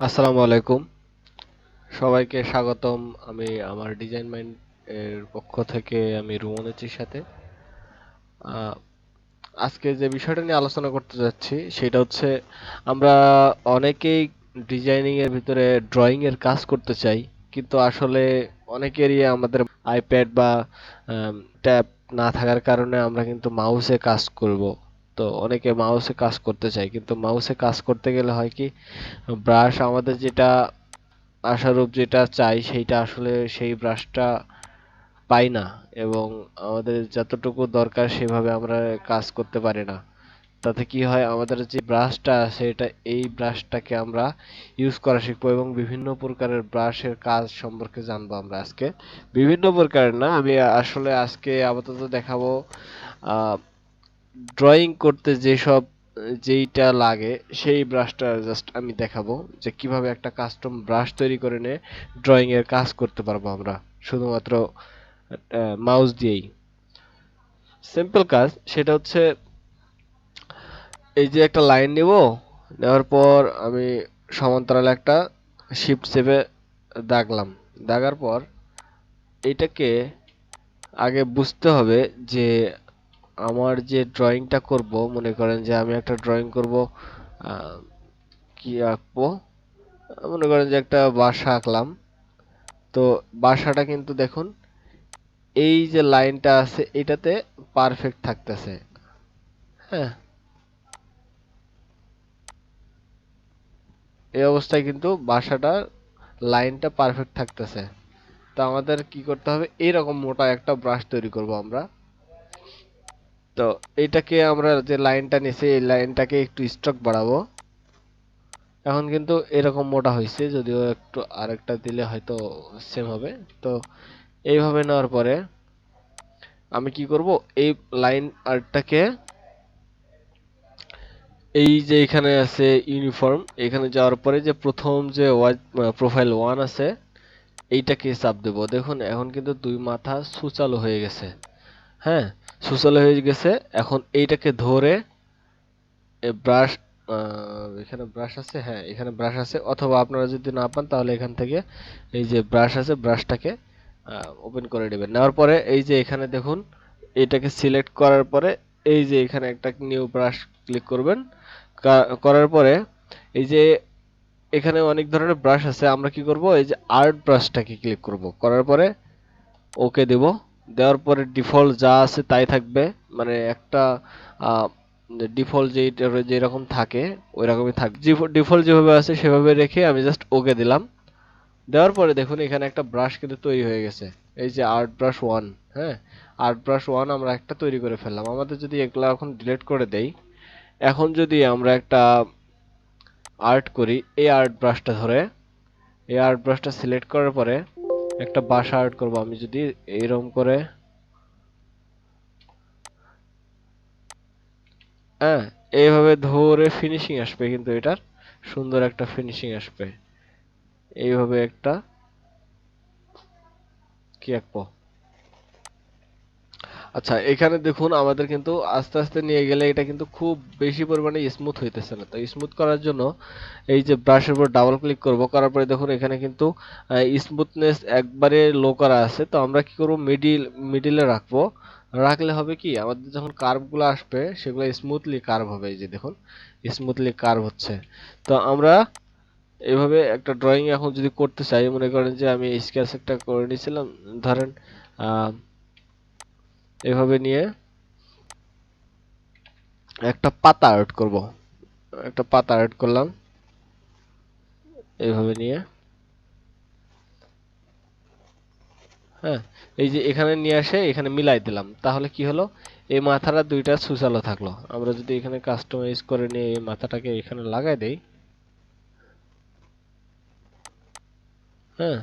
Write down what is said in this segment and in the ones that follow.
আসসালামু আলাইকুম, সবাইকে স্বাগতম। আমি আমার ডিজাইন মাইন্ড এর পক্ষ থেকে আমি রুমনেছির সাথে আহ, আজকে যে বিষয়টা নিয়ে আলোচনা করতে যাচ্ছি সেটা হচ্ছে আমরা অনেকেই ডিজাইনিং এর ভিতরে ড্রয়িং এর কাজ করতে চাই, কিন্তু আসলে অনেকেরই আমাদের আইপ্যাড বা ট্যাব না থাকার কারণে আমরা কিন্তু মাউসে কাজ করব। তো অনেকে মাউসে কাজ করতে চাই, কিন্তু মাউসে কাজ করতে গেলে হয় কি, ব্রাশ আমাদের যেটা আশারূপ যেটা চাই সেইটা আসলে সেই ব্রাশটা পাই না, এবং আমাদের যতটুকু দরকার সেভাবে আমরা কাজ করতে পারি না। তাতে কি হয়, আমাদের যে ব্রাশটা আছে এটা এই ব্রাশটাকে আমরা ইউজ করা শিখবো এবং বিভিন্ন প্রকারের ব্রাশের কাজ সম্পর্কে জানবো আমরা আজকে। বিভিন্ন প্রকারের না, আমি আসলে আজকে আপাতত দেখাবো ড্রয়িং করতে যেসব যেইটা লাগে সেই ব্রাশটা জাস্ট আমি দেখাবো, যে কিভাবে একটা কাস্টম ব্রাশ তৈরি করে নিয়ে ড্রয়িং এর কাজ করতে পারবো আমরা শুধুমাত্র মাউস দিয়েই। সিম্পল কাজ সেটা হচ্ছে, এই যে একটা লাইন নিব, নেওয়ার পর আমি সমান্তরাল একটা শিফট চেপে দাগলাম। দাগার পর এটাকে আগে বুঝতে হবে যে আমার যে ড্রয়িংটা করব, মনে করেন যে আমি একটা ড্রয়িং করব, আহ, কি আঁকবো, মনে করেন যে একটা বাসা আঁকলাম। তো বাসাটা কিন্তু দেখুন, এই যে লাইনটা আছে এটাতে পারফেক্ট থাকতেছে। হ্যাঁ, এই অবস্থায় কিন্তু বাসাটার লাইনটা পারফেক্ট থাকতেছে। তো আমাদের কি করতে হবে, এইরকম মোটা একটা ব্রাশ তৈরি করব আমরা। তো এটাকে আমরা যে লাইনটা নিছি এই লাইনটাকে একটু স্ট্রোক বাড়াবো। এখন কিন্তু এরকম মোটা হয়েছে, যদিও একটু আরেকটা দিলে হয়তো সেম হবে। তো এইভাবে নেওয়ার পরে আমি কি করব, এই লাইন আর্টটাকে, এই যে এখানে আছে ইউনিফর্ম, এখানে যাওয়ার পরে যে প্রথম যে প্রোফাইল ওয়ান আছে এইটাকে চাপ দেব। দেখুন এখন কিন্তু দুই মাথা সুচালো হয়ে গেছে। হ্যাঁ, সুচালো হয়ে গেছে। এখন এইটাকে ধরে ব্রাশ, এখানে ব্রাশ আছে, হ্যাঁ এখানে ব্রাশ আছে, অথবা আপনারা যদি না পান তাহলে এখান থেকে এই যে ব্রাশ আছে ব্রাশটাকে ওপেন করে নেবেন। নেওয়ার পরে এই যে এখানে দেখুন, এটাকে সিলেক্ট করার পরে এই যে এখানে একটা নিউ ব্রাশ ক্লিক করবেন। করার পরে এই যে এখানে অনেক ধরনের ব্রাশ আছে, আমরা কি করব, এই যে আর্ট ব্রাশটাকে ক্লিক করব। করার পরে ওকে দেব। দেওয়ার পরে ডিফল্ট যা আছে তাই থাকবে, মানে একটা ডিফল্ট যেরকম থাকে ওই রকমই থাকবে। ডিফল্ট যেভাবে আছে সেভাবে রেখে আমি জাস্ট ওকে দিলাম। দেওয়ার পরে দেখুন এখানে একটা ব্রাশ কিন্তু তৈরি হয়ে গেছে, এই যে আর্ট ব্রাশ ওয়ান। হ্যাঁ, আর্ট ব্রাশ ওয়ান আমরা একটা তৈরি করে ফেললাম। আমাদের যদি এগুলা এখন ডিলিট করে দেই, এখন যদি আমরা একটা আর্ট করি, এই আর্ট ব্রাশটা ধরে এই আর্ট ব্রাশটা সিলেক্ট করার পরে একটা বাসা আর্ট করব। আমি যদি এইরকম করে, হ্যাঁ, এইভাবে ধরে ফিনিশিং আসবে, কিন্তু এটার সুন্দর একটা ফিনিশিং আসবে। এইভাবে একটা কি আঁকবো। আচ্ছা, এখানে দেখুন আমাদের কিন্তু আস্তে আস্তে নিয়ে গেলে এটা কিন্তু খুব বেশি পরিমাণে স্মুথ হইতেছে না। তো স্মুথ করার জন্য এই যে ব্রাশের উপর ডাবল ক্লিক করব, করার পরে দেখুন এখানে কিন্তু স্মুথনেস একবারে লো করা আছে। তো আমরা কি করব, মিডিলে রাখবো। রাখলে হবে কি, আমাদের যখন কার্ভগুলো আসবে সেগুলো স্মুথলি কার্ভ হবে। এই যে দেখুন স্মুথলি কার্ভ হচ্ছে। তো আমরা এভাবে একটা ড্রয়িং এখন যদি করতে চাই, মনে করেন যে আমি স্কেচ একটা করে নিয়েছিলাম, ধরেন আহ, এভাবে নিয়ে একটা পাতা আর্ট করব। একটা পাতা আর্ট করলাম এইভাবে নিয়ে। হ্যাঁ, এই যে এখানে নিয়ে আসে এখানে মিলাই দিলাম, তাহলে কি হলো, এই মাথাটা দুইটা সুচালো থাকলো। আমরা যদি এখানে কাস্টমাইজ করে নিয়ে এই মাথাটাকে এখানে লাগাই দেই, হ্যাঁ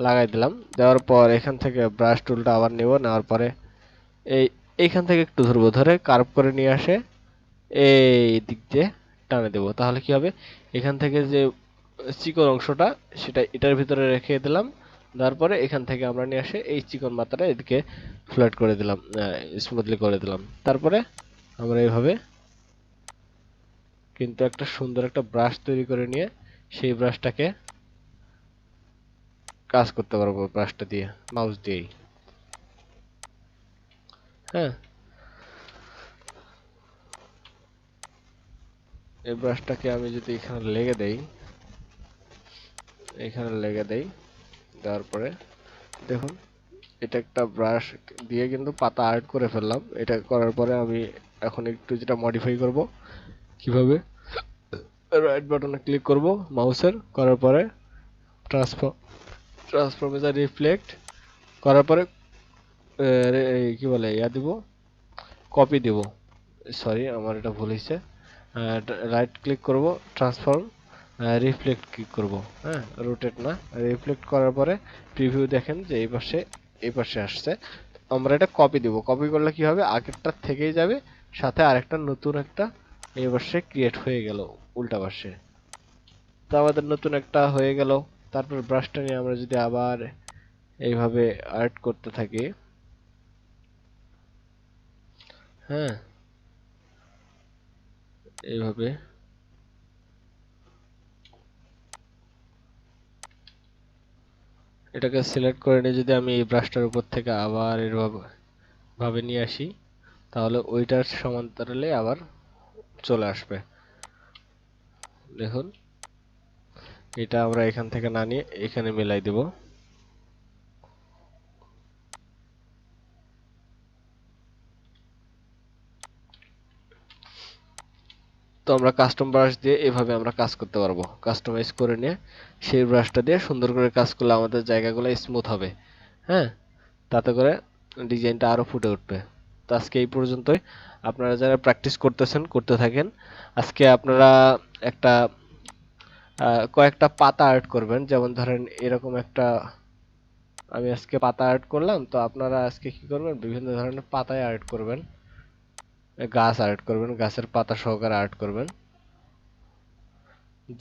লাগাই দিলাম। দেওয়ার পর এখান থেকে ব্রাশ টুলটা আবার নেব, নেওয়ার পরে এই এইখান থেকে একটু ধরবো, ধরে কার্ভ করে নিয়ে আসে এই দিক দিয়ে টানে দেবো। তাহলে কি হবে, এখান থেকে যে চিকন অংশটা সেটা এটার ভিতরে রেখে দিলাম। তারপরে এখান থেকে আমরা নিয়ে আসে এই চিকন মাথাটা এদিকে ফ্ল্যাট করে দিলাম, স্মুথলি করে দিলাম। তারপরে আমরা এইভাবে কিন্তু একটা সুন্দর একটা ব্রাশ তৈরি করে নিয়ে সেই ব্রাশটাকে কাজ করতে পারবো ব্রাশটা দিয়ে, মাউস দিয়েই। হ্যাঁ, এই ব্রাশটাকে আমি যদি এখানে লেগে দেই, দেওয়ার পরে দেখুন এটা একটা ব্রাশ দিয়ে কিন্তু পাতা আর্ট করে ফেললাম। এটা করার পরে আমি এখন একটু যেটা মডিফাই করব, কিভাবে, রাইট বাটনে ক্লিক করব মাউসের, করার পরে ট্রান্সফর্মেশন রিফ্লেক্ট করার পরে কি বলে ইয়া দিব, কপি দিব। সরি, আমার এটা ভুল হয়েছে। রাইট ক্লিক করব, ট্রান্সফর্ম রিফ্লেক্ট ক্লিক করব। হ্যাঁ, রোটেট না, রিফ্লেক্ট করার পরে প্রিভিউ দেখেন যে এই পাশে আসছে। আমরা এটা কপি দিব। কপি করলে কি হবে, আগেরটা থেকেই যাবে, সাথে আরেকটা নতুন একটা এই পাশে ক্রিয়েট হয়ে গেল উল্টা পাশে। তো আমাদের নতুন একটা হয়ে গেল। তারপর ব্রাশটা নিয়ে আমরা যদি আবার এইভাবে আর্ট করতে থাকি, হ্যাঁ, এইভাবে এটাকে সিলেক্ট করে নিয়ে যদি আমি এই ব্রাশটার উপর থেকে আবার এভাবে ভাবে নিয়ে আসি, তাহলে ওইটার সমান্তরালে আবার চলে আসবে। দেখুন, এটা আমরা এখান থেকে না নিয়ে এখানে মিলাই দেব। তো আমরা কাস্টম ব্রাশ দিয়ে এভাবে আমরা কাজ করতে পারবো। কাস্টমাইজ করে নিয়ে সেই ব্রাশটা দিয়ে সুন্দর করে কাজ করলে আমাদের জায়গাগুলো স্মুথ হবে। হ্যাঁ, তাতে করে ডিজাইনটা আরো ফুটে উঠবে। তো আজকে এই পর্যন্তই। আপনারা যারা প্র্যাকটিস করতেছেন করতে থাকেন। আজকে আপনারা একটা কয়েকটা পাতা আর্ট করবেন। যেমন ধরেন এরকম একটা আমি আজকে পাতা আর্ট করলাম, তো আপনারা আজকে কি করবেন, বিভিন্ন ধরনের পাতায় আর্ট করবেন, গাছ আর্ট করবেন, গাছের পাতা সহকারে আর্ট করবেন,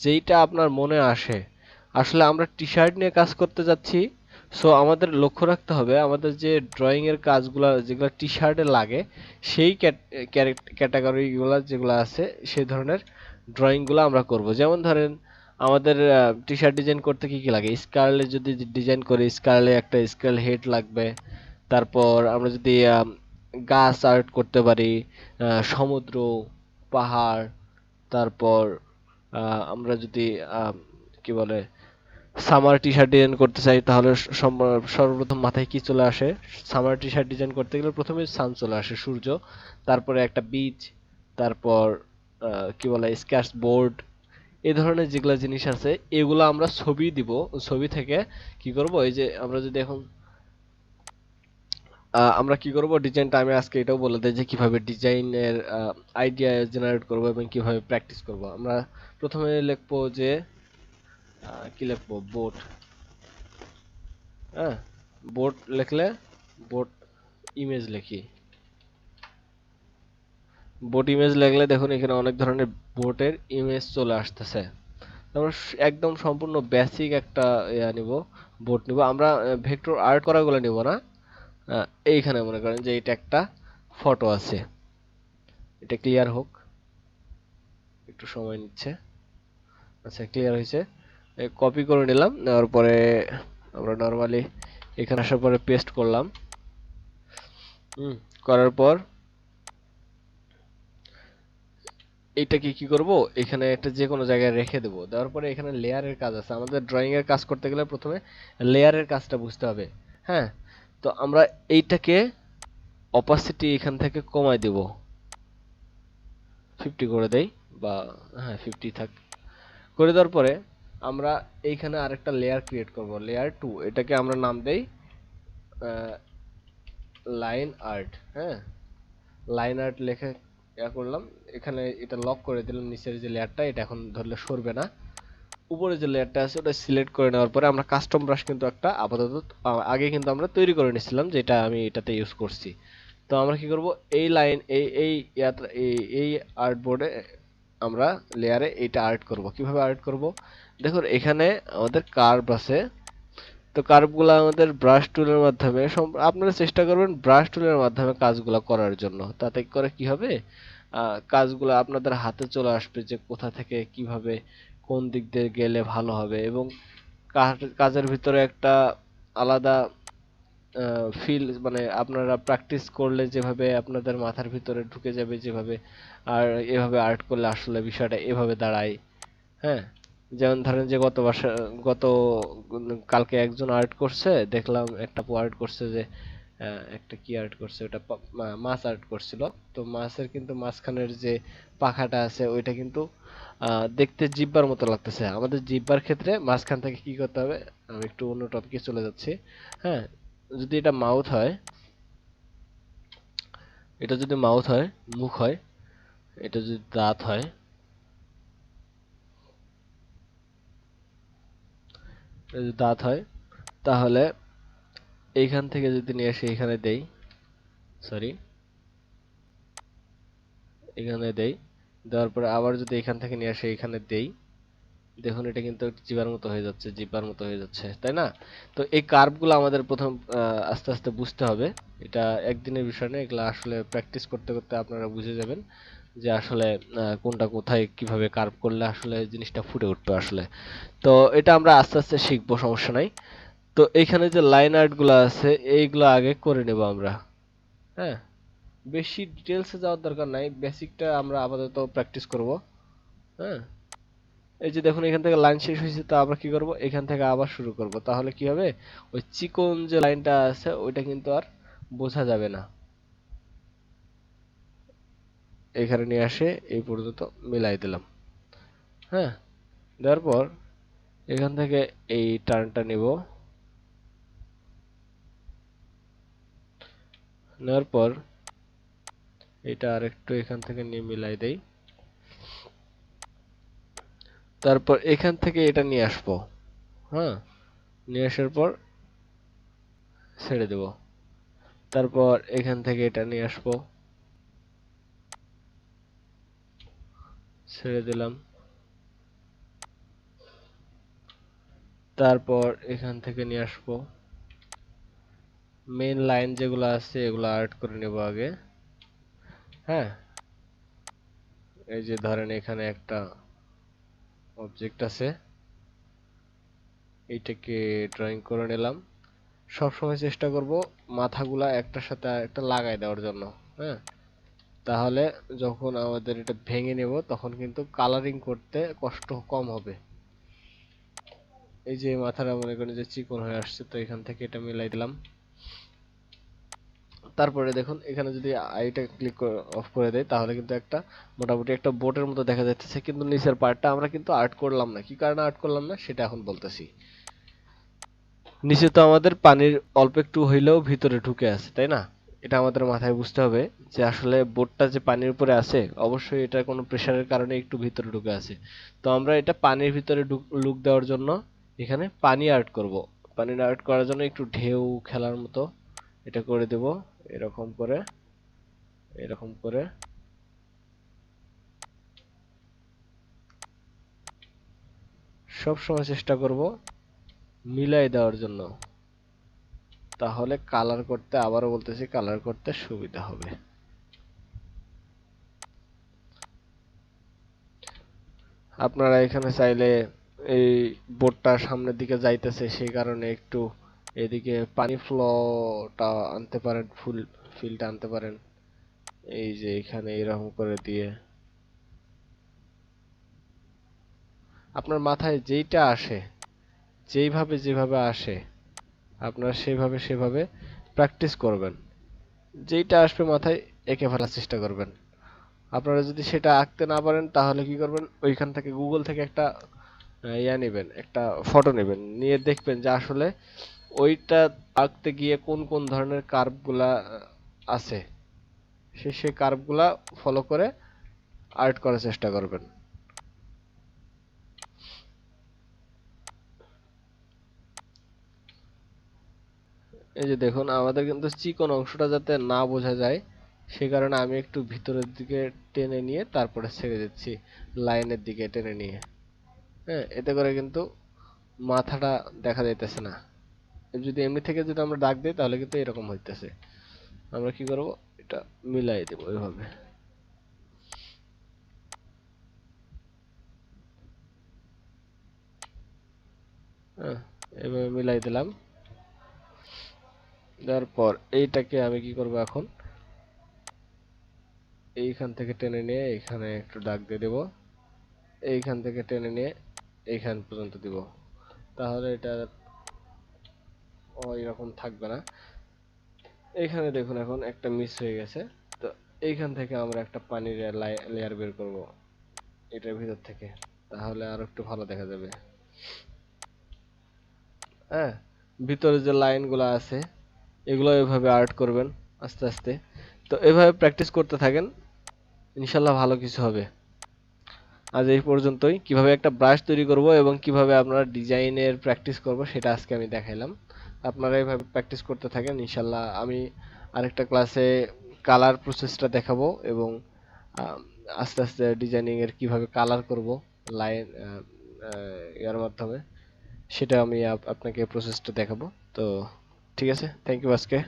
যেইটা আপনার মনে আসে। আসলে আমরা টি শার্ট নিয়ে কাজ করতে যাচ্ছি, সো আমাদের লক্ষ্য রাখতে হবে আমাদের যে ড্রয়িং এর কাজগুলো যেগুলো টি শার্টে লাগে, সেই ক্যাটাগরি গুলা যেগুলো আছে সেই ধরনের ড্রয়িং গুলো আমরা করব। যেমন ধরেন আমাদের টি শার্ট ডিজাইন করতে কি কি লাগে, স্কার্লে যদি ডিজাইন করি, স্কার্লে একটা স্কার্ল হেড লাগবে। তারপর আমরা যদি গাছ আর্ট করতে পারি, সমুদ্র, পাহাড়, তারপর আমরা যদি কি বলে সামার টি শার্ট ডিজাইন করতে চাই, তাহলে সর্বপ্রথম মাথায় কি চলে আসে, সামার টি শার্ট ডিজাইন করতে গেলে প্রথমে সান চলে আসে, সূর্য, তারপরে একটা বিচ, তারপর কি বলে স্কেচ বোর্ড, এই ধরনের যেগুলা জিনিস আছে এগুলা আমরা ছবি দিব। ছবি থেকে কি করব, এই যে আমরা যদি এখন আমরা কি করব ডিজাইনটা, আমি আজকে এটাও বলে দেই যে কিভাবে ডিজাইনের আইডিয়া জেনারেট করব এবং কিভাবে প্র্যাকটিস করব। আমরা প্রথমে লিখবো যে কি লিখবো, বোট। হ্যাঁ, বোট লিখলে বোট ইমেজ লিখি। বোট ইমেজ লিখলে দেখুন এখানে অনেক ধরনের বোটের ইমেজ চলে আসতেছে। আমরা একদম সম্পূর্ণ বেসিক একটা ইয়া নিব, বোট নিব। আমরা ভেক্টর আর্ট করাগুলো নিব না। এইখানে মনে করেন যে এটা একটা ফটো আছে, এটা ক্লিয়ার হোক, একটু সময় নিচ্ছে। আচ্ছা, ক্লিয়ার হয়েছে। কপি করে নিলাম, নেওয়ার পরে আমরা নরমালি এখানে আসার পরে পেস্ট করলাম। করার পর এইটাকে কি করব, এখানে একটা যে কোনো জায়গায় রেখে দেব। দেওয়ার পরে এখানে লেয়ারের কাজ আছে, আমাদের ড্রয়িং এর কাজ করতে গেলে প্রথমে লেয়ারের কাজটা বুঝতে হবে। হ্যাঁ, তো আমরা এইটাকে অপাসিটি এখান থেকে কমাই দেব, 50 করে দেই, বা হ্যাঁ 50 থাক। করে দেওয়ার পরে আমরা এইখানে আরেকটা লেয়ার ক্রিয়েট করব, লেয়ার 2। এটাকে আমরা নাম দেই লাইন আর্ট। হ্যাঁ, লাইন আর্ট লিখে ইয়া করলাম। এখানে এটা লক করে দিলাম, নিচের যে লেয়ারটা এটা এখন ধরলে সরবে না। উপরে যে লেয়ারটা আছে ওটা সিলেক্ট করে নেওয়ার পরে আমরা কাস্টম ব্রাশ কিন্তু একটা আপাতত আগে কিন্তু আমরা তৈরি করে নিয়েছিলাম, যেটা আমি এটাতে ইউজ করছি। তো আমরা কি করব, এই লাইন এই এই এই আর্ট বোর্ডে আমরা লেয়ারে এইটা আর্ট করব। কিভাবে আর্ট করব, দেখুন এখানে আমাদের কার্ভ আছে। তো কার্ভগুলো আমাদের ব্রাশ টুলের মাধ্যমে আপনারা চেষ্টা করবেন ব্রাশ টুলের মাধ্যমে কাজগুলো করার জন্য। তাতে করে কি হবে, কাজগুলো আপনাদের হাতে চলে আসবে যে কোথা থেকে কিভাবে কোন দিক দিয়ে গেলে ভালো হবে, এবং কাজের ভিতরে একটা আলাদা ফিল, মানে আপনারা প্র্যাকটিস করলে যেভাবে আপনাদের মাথার ভিতরে ঢুকে যাবে যেভাবে, আর এভাবে আর্ট করলে আসলে বিষয়টা এভাবে দাঁড়ায়। হ্যাঁ, যেমন ধরেন যে গত কালকে একজন আর্ট করছে, দেখলাম একটা আপু আর্ট করছে যে একটা কি আর্ট করছে, ওটা মাছ আর্ট করছিল। তো মাছের কিন্তু মাঝখানের যে পাখাটা আছে ওইটা কিন্তু দেখতে জিব্বার মতো লাগতেছে। আমাদের জিব্বার ক্ষেত্রে মাঝখান থেকে কি করতে হবে, আমি একটু অন্য টপিকে চলে যাচ্ছি। হ্যাঁ, যদি এটা মাউথ হয়, এটা যদি মাউথ হয়, মুখ হয়, এটা যদি দাঁত হয়, এটা যদি দাঁত হয়, তাহলে এইখান থেকে যদি নিয়ে এসে এখানে দেই, সরি, এখানে দেই, দেওয়ার পরে আবার যদি এখান থেকে নিয়ে আসে এখানে দেই, দেখুন এটা কিন্তু জিবার মতো হয়ে যাচ্ছে, জিব্বার মতো হয়ে যাচ্ছে, তাই না? তো এই কার্ভগুলো আমাদের প্রথম আস্তে আস্তে বুঝতে হবে। এটা একদিনের বিষয় না, এগুলো আসলে প্র্যাকটিস করতে করতে আপনারা বুঝে যাবেন যে আসলে কোনটা কোথায় কিভাবে কার্ভ করলে আসলে জিনিসটা ফুটে উঠবে আসলে। তো এটা আমরা আস্তে আস্তে শিখবো, সমস্যা নাই। তো এখানে যে লাইন আর্ট গুলো আছে এইগুলো আগে করে নেব আমরা। হ্যাঁ, বেশি ডিটেলসে যাওয়ার দরকার নাই, বেসিকটা আমরা আপাতত প্র্যাকটিস করব। হ্যাঁ, এই যে দেখুন এখান থেকে লাইন শেষ হয়েছে, তো আমরা কি করব, এখান থেকে আবার শুরু করব। তাহলে কি হবে, ওই চিকন যে লাইনটা আছে ওইটা কিন্তু আর বোঝা যাবে না। এখানে নিয়ে আসে এই পর্যন্ত মিলাই দিলাম। হ্যাঁ, দেওয়ার পর এখান থেকে এই টার্নটা নিব, নেওয়ার পর এটা আরেকটু এখান থেকে নিয়ে মিলাই দেই। তারপর এখান থেকে এটা নিয়ে আসবো। হ্যাঁ, নিয়ে আসার পর ছেড়ে দেব। তারপর এখান থেকে এটা নিয়ে আসবো, ছেড়ে দিলাম। তারপর এখান থেকে নিয়ে আসবো, মেইন লাইন যেগুলো আছে এগুলো আর্ট করে নেব আগে। হ্যাঁ, এই যে ধরেন এখানে একটা অবজেক্ট আছে, এইটাকে ড্রয়িং করে নিলাম। সবসময় চেষ্টা করব মাথাগুলা একটার সাথে একটা লাগাই দেওয়ার জন্য। হ্যাঁ, তাহলে যখন আমাদের এটা ভেঙে নেব তখন কিন্তু কালারিং করতে কষ্ট কম হবে। এই যে মাথাটা মনে করেন যে চিকন হয়ে আসছে, তো এখান থেকে এটা মিলাই দিলাম। তারপরে দেখুন এখানে যদি আইটা ক্লিক অফ করে দেয় তাহলে কিন্তু একটা মোটামুটি একটা বোটের মতো দেখা যাচ্ছে, কিন্তু নিচের পার্টটা আমরা কিন্তু আর্ট করলাম না। কি কারণে আর্ট করলাম না সেটা এখন বলতেছি। নিচে তো আমাদের পানির অল্প একটু হইলেও ভিতরে ঢুকে আছে, তাই না? এটা আমাদের মাথায় বুঝতে হবে যে আসলে বোটটা যে পানির উপরে আছে অবশ্যই এটা কোনো প্রেসারের কারণে একটু ভিতরে ঢুকে আছে। তো আমরা এটা পানির ভিতরে লুক দেওয়ার জন্য এখানে পানি আর্ট করব। পানি আর্ট করার জন্য একটু ঢেউ খেলার মতো এটা করে দেব, এরকম করে, এরকম করে। সব সময় চেষ্টা করব মিলাই দেওয়ার জন্য, তাহলে কালার করতে, আবারও বলতেছি, কালার করতে সুবিধা হবে। আপনারা এখানে চাইলে এই বোটটা সামনের দিকে যাইতেছে সেই কারণে একটু এদিকে পানি ফ্লোটা আনতে পারেন, ফুল ফিলটা আনতে পারেন। এই যে এখানে এরকম করে দিয়ে আপনার মাথায় যেইটা আসে, যেভাবে আসে আপনারা সেভাবে প্র্যাকটিস করবেন। যেইটা আসবে মাথায় এঁকে ফেলার চেষ্টা করবেন। আপনারা যদি সেটা আঁকতে না পারেন তাহলে কি করবেন, ওইখান থেকে গুগল থেকে একটা ইয়া নেবেন, একটা ফটো নেবেন, নিয়ে দেখবেন যে আসলে ওইটা আঁকতে গিয়ে কোন কোন ধরনের কার্ভ গুলা আছে, সেই কার্ভ গুলা ফলো করে আর্ট করার চেষ্টা করবেন। এই যে দেখুন আমাদের কিন্তু চিকন অংশটা যাতে না বোঝা যায় সে কারণে আমি একটু ভিতরের দিকে টেনে নিয়ে তারপরে ছেড়ে দিচ্ছি, লাইনের দিকে টেনে নিয়ে। হ্যাঁ, এতে করে কিন্তু মাথাটা দেখা যাইতেছে না। যদি এমনি থেকে যদি আমরা দাগ দিই তাহলে কিন্তু এরকম হইতেছে। আমরা কি করব, এটা মিলাই দেব এভাবে। হ্যাঁ, এভাবে মিলাই দিলাম। দেওয়ার পর এইটাকে আমি কি করব এখন, এইখান থেকে টেনে নিয়ে এখানে একটু দাগ দিয়ে দেব, এইখান থেকে টেনে নিয়ে এইখান পর্যন্ত দিব। তাহলে এটা এরকম থাকবে না। এইখানে দেখুন এখন একটা মিস হয়ে গেছে। তো এইখান থেকে আমরা একটা পানির লেয়ার বের করব এটার ভিতর থেকে, তাহলে আর একটু ভালো দেখা যাবে। হ্যাঁ, ভিতরে যে লাইনগুলো আছে এগুলো এভাবে আর্ট করবেন আস্তে আস্তে। তো এভাবে প্র্যাকটিস করতে থাকেন, ইনশাল্লাহ ভালো কিছু হবে। আজ এই পর্যন্তই। কিভাবে একটা ব্রাশ তৈরি করব এবং কিভাবে আপনারা ডিজাইনের প্র্যাকটিস করব সেটা আজকে আমি দেখাইলাম। আপনারা এইভাবে প্র্যাকটিস করতে থাকেন, ইনশাল্লাহ আমি আরেকটা ক্লাসে কালার প্রসেসটা দেখাবো এবং আহ, আস্তে আস্তে ডিজাইনিং এর কিভাবে কালার করব লাইন এর মাধ্যমে, সেটা আমি আপনাকে প্রসেসটা দেখাবো। তো ঠিক আছে, থ্যাংক ইউ আজকে।